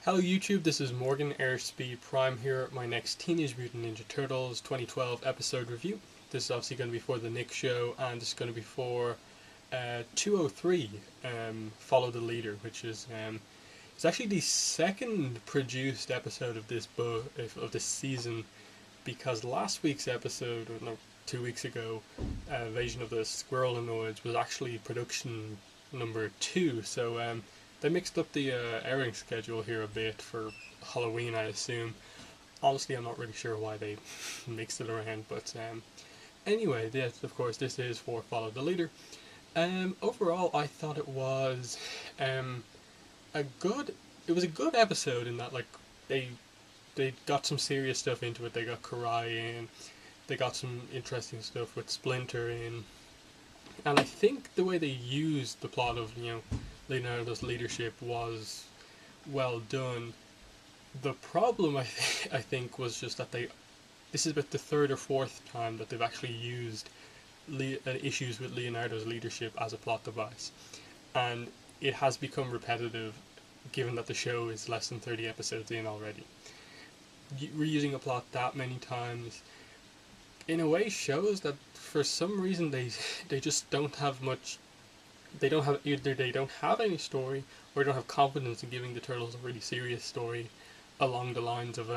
Hello YouTube, this is Morgan Airspeed Prime here at my next Teenage Mutant Ninja Turtles 2012 episode review. This is obviously going to be for the Nick show, and this is going to be for 203, Follow the Leader, which is it's actually the second produced episode of this season, because last week's episode, or no, 2 weeks ago, Invasion of the Squirrelanoids, was actually production number 2, so they mixed up the airing schedule here a bit for Halloween, I assume. Honestly, I'm not really sure why they mixed it around, but anyway, yes, of course, this is for Follow the Leader. Overall, I thought it was a good. It was a good episode in that, like, they got some serious stuff into it. They got Karai in. They got some interesting stuff with Splinter in, and I think the way they used the plot of Leonardo's leadership was well done. The problem I think was just that this is about the third or fourth time that they've actually used issues with Leonardo's leadership as a plot device, and it has become repetitive given that the show is less than 30 episodes in already. Reusing a plot that many times in a way shows that for some reason they just don't have much. They don't have any story, or they don't have confidence in giving the Turtles a really serious story along the lines of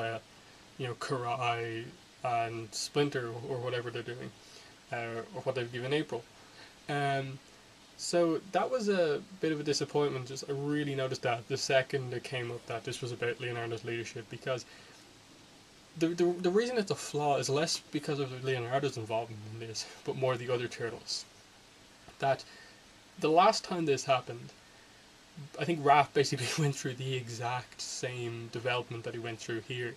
Karai and Splinter, or whatever they're doing, or what they've given April. So that was a bit of a disappointment. Just I really noticed that the second it came up that this was about Leonardo's leadership, because the reason it's a flaw is less because of Leonardo's involvement in this, but more the other Turtles. That the last time this happened, I think Raph basically went through the exact same development that he went through here.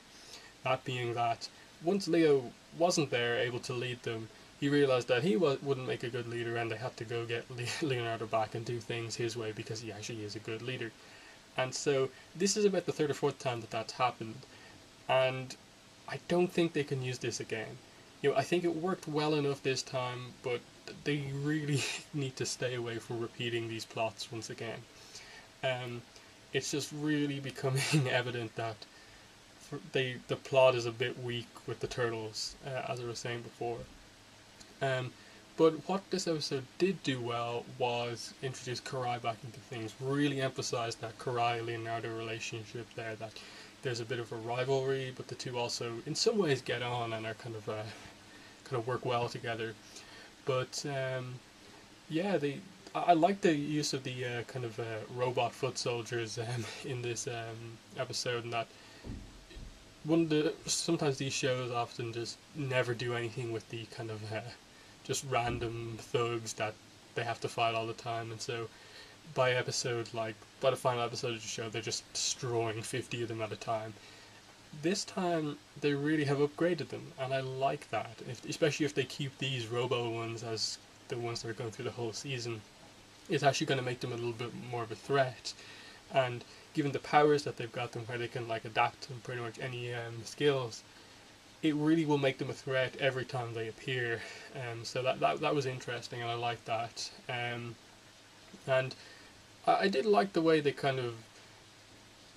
That being that once Leo wasn't there able to lead them, he realized that he wouldn't make a good leader, and they had to go get Leonardo back and do things his way, because he actually is a good leader. And so this is about the third or fourth time that that's happened, and I don't think they can use this again. I think it worked well enough this time, but they really need to stay away from repeating these plots once again. It's just really becoming evident that the plot is a bit weak with the Turtles, as I was saying before. But what this episode did do well was introduce Karai back into things, really emphasize that Karai-Leonardo relationship there, that there's a bit of a rivalry, but the two also in some ways get on and are kind of work well together. But yeah, I like the use of the robot foot soldiers in this episode, and that sometimes these shows often just never do anything with the kind of just random thugs that they have to fight all the time, and so by the final episode of the show, they're just destroying 50 of them at a time. This time, they really have upgraded them, and I like that, especially if they keep these robo ones as the ones that are going through the whole season. It's actually going to make them a little bit more of a threat, and given the powers that they've got them, where they can adapt to pretty much any skills, it really will make them a threat every time they appear. So that was interesting, and I like that. And I did like the way they kind of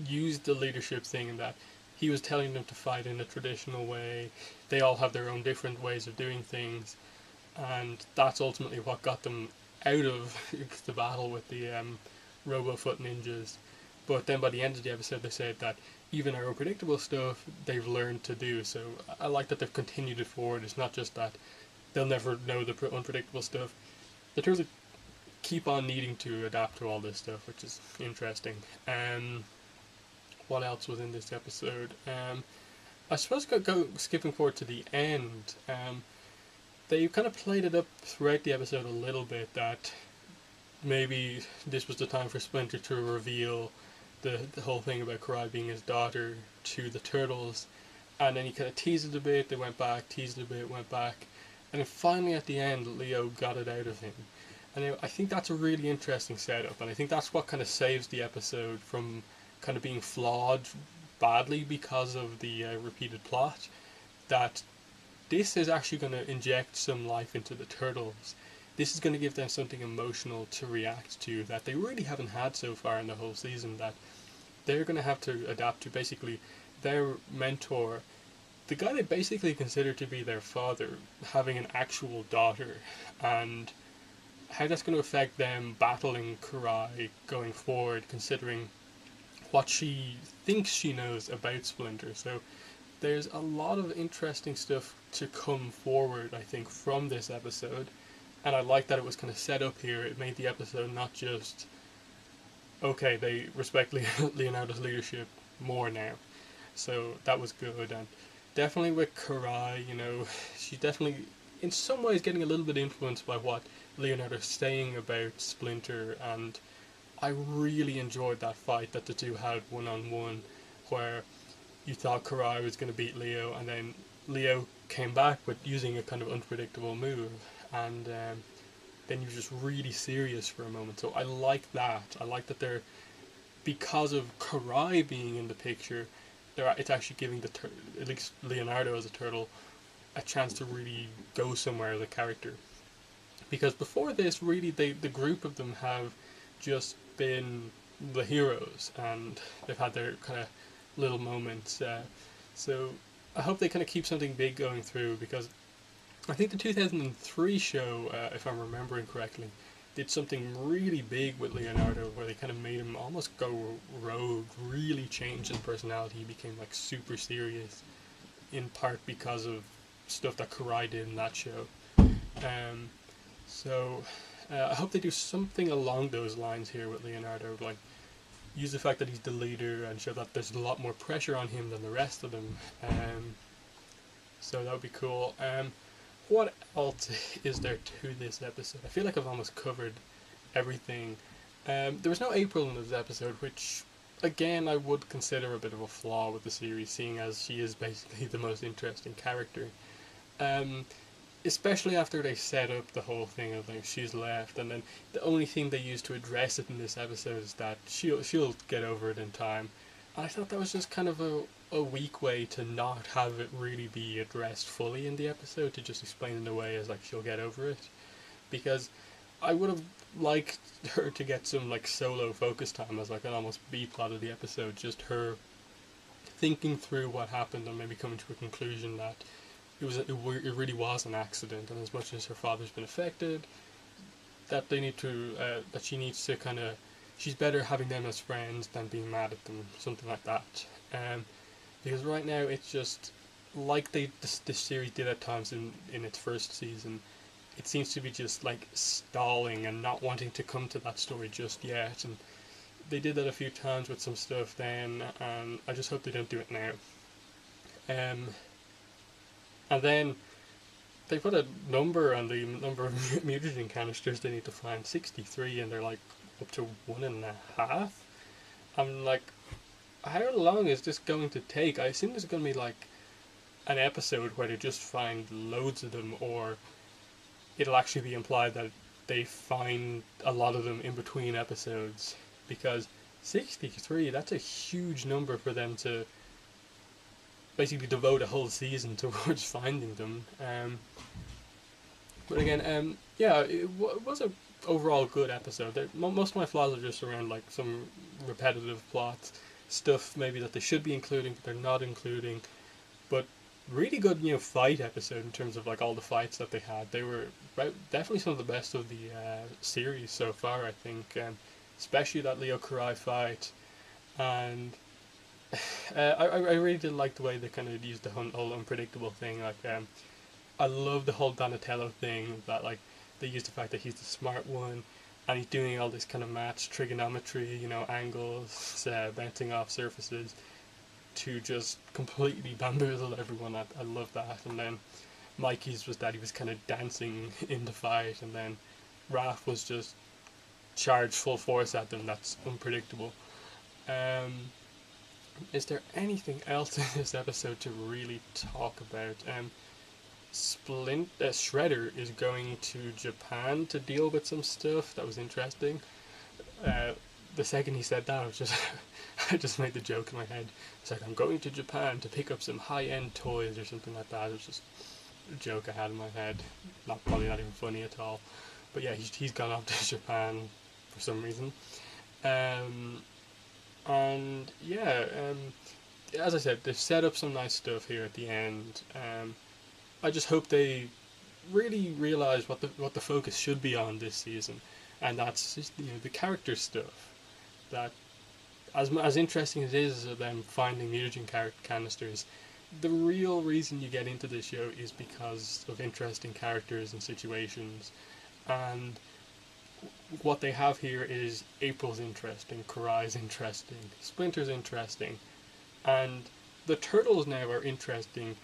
used the leadership thing, in that he was telling them to fight in a traditional way. They all have their own different ways of doing things, and that's ultimately what got them out of the battle with the Robofoot ninjas. But then by the end of the episode, they said that even our unpredictable stuff, they've learned to do. So I like that they've continued it forward. It's not just that they'll never know the unpredictable stuff. The Turtles keep on needing to adapt to all this stuff, which is interesting. What else was in this episode? I suppose skipping forward to the end. They kind of played it up throughout the episode a little bit, that maybe this was the time for Splinter to reveal the whole thing about Karai being his daughter to the Turtles, and then he kind of teased it a bit, they went back, teased it a bit, went back, and then finally at the end Leo got it out of him. And I think that's a really interesting setup, and I think that's what kind of saves the episode from kind of being flawed badly because of the repeated plot, that this is actually going to inject some life into the Turtles. This is going to give them something emotional to react to that they really haven't had so far in the whole season, that they're going to have to adapt to basically their mentor, the guy they basically consider to be their father, having an actual daughter, and how that's going to affect them battling Karai going forward, considering what she thinks she knows about Splinter. So there's a lot of interesting stuff to come forward, I think, from this episode. And I like that it was kind of set up here. It made the episode not just, okay, they respect Leonardo's leadership more now. So that was good. And definitely with Karai, she's definitely, in some ways, getting a little bit influenced by what Leonardo's saying about Splinter. And I really enjoyed that fight that the two had one-on-one, where you thought Karai was going to beat Leo, and then Leo came back with using a kind of unpredictable move, and then you're just really serious for a moment. So I like that. I like that they're, because of Karai being in the picture, it's actually giving at least Leonardo as a turtle, a chance to really go somewhere as a character. Because before this, really, the group of them have just been the heroes, and they've had their kind of little moments. So I hope they kind of keep something big going through, because I think the 2003 show, if I'm remembering correctly, did something really big with Leonardo, where they kind of made him almost go rogue, really changed his personality. He became like super serious, in part because of stuff that Karai did in that show. So I hope they do something along those lines here with Leonardo, like use the fact that he's the leader and show that there's a lot more pressure on him than the rest of them. So that would be cool. What else is there to this episode? I feel like I've almost covered everything. There was no April in this episode, which again I would consider a bit of a flaw with the series, seeing as she is basically the most interesting character. Especially after they set up the whole thing of like she's left, and then the only thing they use to address it in this episode is that she'll get over it in time. And I thought that was just kind of a weak way to not have it really be addressed fully in the episode, to just explain it away as like she'll get over it. Because I would have liked her to get some like solo focus time as like an almost B plot of the episode, just her thinking through what happened and maybe coming to a conclusion that it really was an accident, and as much as her father's been affected, that they need to that she needs to kind of, she's better having them as friends than being mad at them, something like that. Because right now it's just like this series did at times in its first season. It seems to be just like stalling and not wanting to come to that story just yet, and they did that a few times with some stuff then, and I just hope they don't do it now. And then they put a number on the number of mutagen canisters they need to find, 63, and they're like up to 1.5. I'm like, how long is this going to take? I assume there's going to be like an episode where they just find loads of them, or it'll actually be implied that they find a lot of them in between episodes, because 63, that's a huge number for them to basically devote a whole season towards finding them. But again, yeah, it was a overall good episode. Most of my flaws are just around like some repetitive plot stuff, maybe that they should be including but they're not including. But really good, fight episode in terms of like all the fights that they had. They were definitely some of the best of the series so far, I think. Especially that Leo Karai fight, and I really did like the way they kind of used the whole unpredictable thing. Like, I love the whole Donatello thing, that like they used the fact that he's the smart one, and he's doing all this kind of maths, trigonometry, angles, bouncing off surfaces, to just completely bamboozle everyone. I love that. And then Mikey's was that he was kind of dancing in the fight, and then Raph was just charged full force at them. That's unpredictable. Is there anything else in this episode to really talk about? Shredder is going to Japan to deal with some stuff. That was interesting. The second he said that, I just made the joke in my head. It's like, I'm going to Japan to pick up some high-end toys or something like that. It was just a joke I had in my head. Probably not even funny at all. But yeah, he's gone off to Japan for some reason. And yeah, as I said, they've set up some nice stuff here at the end. I just hope they really realize what the focus should be on this season, and that's just, the character stuff. That as interesting as it is them finding mutagen canisters, the real reason you get into this show is because of interesting characters and situations, and what they have here is April's interesting, Karai's interesting, Splinter's interesting, and the turtles now are interesting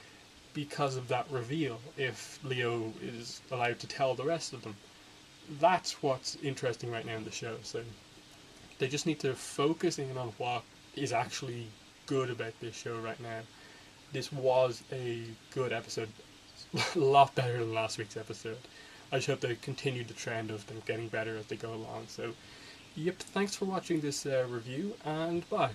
because of that reveal. If Leo is allowed to tell the rest of them, that's what's interesting right now in the show. So they just need to focus in on what is actually good about this show right now. This was a good episode, a lot better than last week's episode. I just hope they continue the trend of them getting better as they go along. So, yep, thanks for watching this review, and bye.